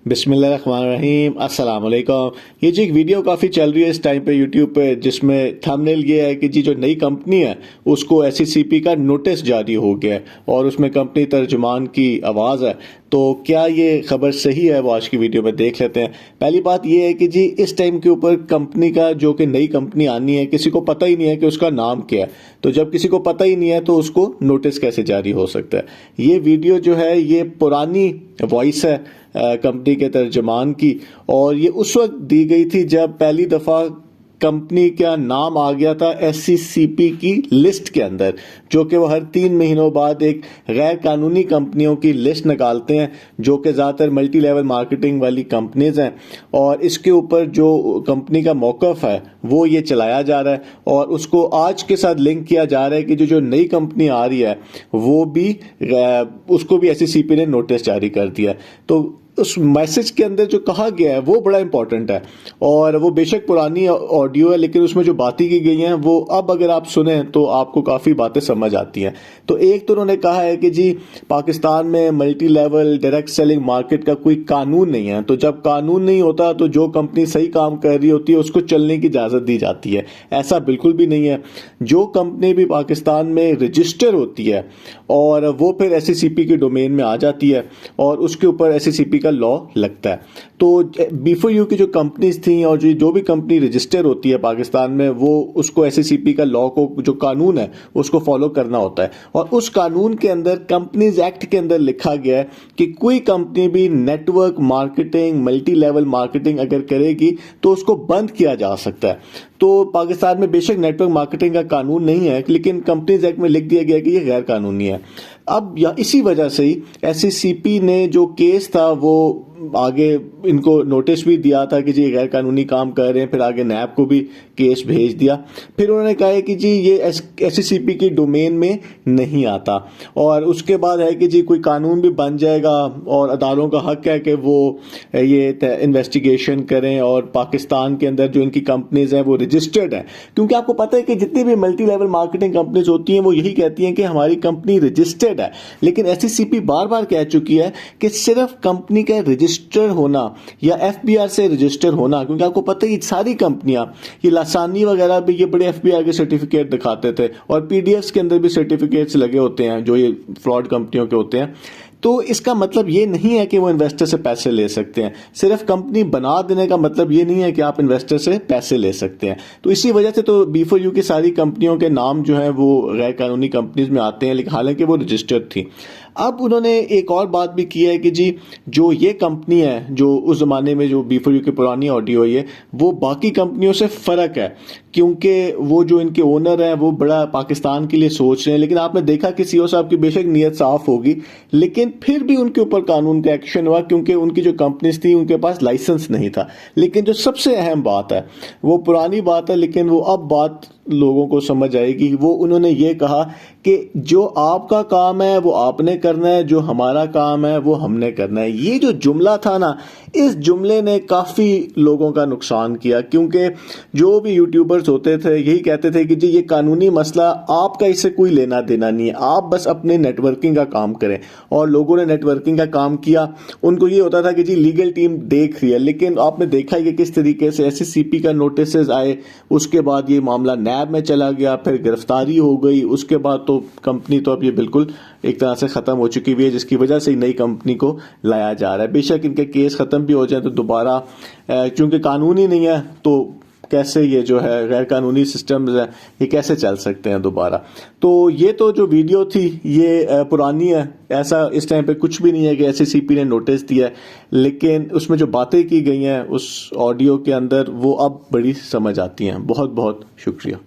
बिस्मिल्लाहिर्रहमानिर्रहीम अस्सलाम वालेकुम। ये जी एक वीडियो काफ़ी चल रही है इस टाइम पे यूट्यूब पे, जिसमें थंबनेल ये है कि जी जो नई कंपनी है उसको एसईसीपी का नोटिस जारी हो गया है और उसमें कंपनी तर्जुमान की आवाज़ है। तो क्या ये खबर सही है, वो आज की वीडियो में देख लेते हैं। पहली बात ये है कि जी इस टाइम के ऊपर कंपनी का जो कि नई कंपनी आनी है, किसी को पता ही नहीं है कि उसका नाम क्या है। तो जब किसी को पता ही नहीं है तो उसको नोटिस कैसे जारी हो सकता है। ये वीडियो जो है ये पुरानी वॉइस है कंपनी के तर्जमान की, और ये उस वक्त दी गई थी जब पहली दफ़ा कंपनी का नाम आ गया था एससीसीपी की लिस्ट के अंदर, जो कि वो हर 3 महीनों बाद एक गैर कानूनी कंपनियों की लिस्ट निकालते हैं जो कि ज़्यादातर मल्टी लेवल मार्केटिंग वाली कंपनीज हैं। और इसके ऊपर जो कंपनी का मौक़िफ़ है वो ये चलाया जा रहा है और उसको आज के साथ लिंक किया जा रहा है कि जो नई कंपनी आ रही है वो भी उसको भी एससीसीपी ने नोटिस जारी कर दिया। तो उस मैसेज के अंदर जो कहा गया है वो बड़ा इंपॉर्टेंट है, और वो बेशक पुरानी ऑडियो है लेकिन उसमें जो बातें की गई हैं वो अब अगर आप सुने तो आपको काफ़ी बातें समझ आती हैं। तो एक तो उन्होंने कहा है कि जी पाकिस्तान में multi level direct selling market का कोई कानून नहीं है, तो जब कानून नहीं होता तो जो कंपनी सही काम कर रही होती है उसको चलने की इजाज़त दी जाती है। ऐसा बिल्कुल भी नहीं है। जो कंपनी भी पाकिस्तान में रजिस्टर होती है और वो फिर एससीसीपी के डोमेन में आ जाती है और उसके ऊपर एससीसीपी का लॉ लगता है। तो बिफोर यू की जो कंपनीज थी और जो भी कंपनी रजिस्टर होती है पाकिस्तान में, वो उसको एससीसीपी का लॉ को जो कानून है उसको फॉलो करना होता है। और उस कानून के अंदर कंपनीज एक्ट के अंदर लिखा गया है कि कोई कंपनी भी network marketing multi level marketing अगर करेगी तो उसको बंद किया जा सकता है। तो पाकिस्तान में बेशक नेटवर्क मार्केटिंग का कानून नहीं है लेकिन कंपनीज एक्ट में लिख दिया गया कि ये गैर कानूनी है। अब या इसी वजह से ही एससीसीपी ने जो केस था वो आगे इनको नोटिस भी दिया था कि जी गैर कानूनी काम कर रहे हैं, फिर आगे नैब को भी केस भेज दिया। फिर उन्होंने कहा है कि जी ये एससीसीपी की डोमेन में नहीं आता, और उसके बाद है कि जी कोई कानून भी बन जाएगा और अदालतों का हक है कि वो ये इन्वेस्टिगेशन करें और पाकिस्तान के अंदर जो इनकी कंपनीज हैं वो रजिस्टर्ड है। क्योंकि आपको पता है कि जितनी भी मल्टी लेवल मार्केटिंग कंपनीज होती हैं वो यही कहती हैं कि हमारी कंपनी रजिस्टर्ड है, लेकिन एससीसीपी बार बार कह चुकी है कि सिर्फ कंपनी का रजिस्टर होना या एफबीआर से रजिस्टर होना, क्योंकि आपको पता है सारी कंपनियां ये लासानी वगैरह भी ये बड़े एफबीआर के सर्टिफिकेट दिखाते थे और पीडीएफ्स के अंदर भी सर्टिफिकेट्स लगे होते हैं जो ये फ्रॉड कंपनियों के होते हैं। तो इसका मतलब ये नहीं है कि वो इन्वेस्टर से पैसे ले सकते हैं। सिर्फ कंपनी बना देने का मतलब ये नहीं है कि आप इन्वेस्टर से पैसे ले सकते हैं। तो इसी वजह से तो बी4यू की सारी कंपनियों के नाम जो हैं वो गैर कानूनी कंपनीज में आते हैं, लेकिन हालांकि वो रजिस्टर्ड थी। अब उन्होंने एक और बात भी की है कि जी जो ये कंपनी है जो उस ज़माने में जो बी4यू की पुरानी ऑडियो है वो बाकी कंपनियों से फ़र्क है, क्योंकि वो जो इनके ओनर हैं वो बड़ा पाकिस्तान के लिए सोच रहे हैं। लेकिन आपने देखा कि सीईओ साहब की बेशक नीयत साफ होगी लेकिन फिर भी उनके ऊपर कानून का एक्शन हुआ, क्योंकि उनकी जो कंपनीज थी उनके पास लाइसेंस नहीं था। लेकिन जो सबसे अहम बात है वो पुरानी बात है लेकिन वो अब बात लोगों को समझ आएगी। वो उन्होंने ये कहा कि जो आपका काम है वो आपने करना है, जो हमारा काम है वो हमने करना है। ये जो जुमला था ना, इस जुमले ने काफ़ी लोगों का नुकसान किया, क्योंकि जो भी यूट्यूबर्स होते थे यही कहते थे कि जी ये कानूनी मसला आपका इससे कोई लेना देना नहीं है, आप बस अपने नेटवर्किंग का काम करें। और लोगों ने नेटवर्किंग का काम किया, उनको ये होता था कि जी लीगल टीम देख रही है। लेकिन आपने देखा ही कि किस तरीके से एससीसीपी का नोटिस आए, उसके बाद ये मामला नैब में चला गया, फिर गिरफ्तारी हो गई, उसके बाद तो कंपनी तो अब ये बिल्कुल एक तरह से ख़त्म हो चुकी हुई है, जिसकी वजह से नई कंपनी को लाया जा रहा है। बेशक इनके केस ख़त्म भी हो जाए तो दोबारा क्योंकि कानून ही नहीं है तो कैसे ये जो है गैर कानूनी सिस्टम्स है ये कैसे चल सकते हैं दोबारा। तो ये तो जो वीडियो थी ये पुरानी है, ऐसा इस टाइम पे कुछ भी नहीं है कि एससीसीपी ने नोटिस दिया है, लेकिन उसमें जो बातें की गई हैं उस ऑडियो के अंदर वो अब बड़ी समझ आती हैं। बहुत बहुत शुक्रिया।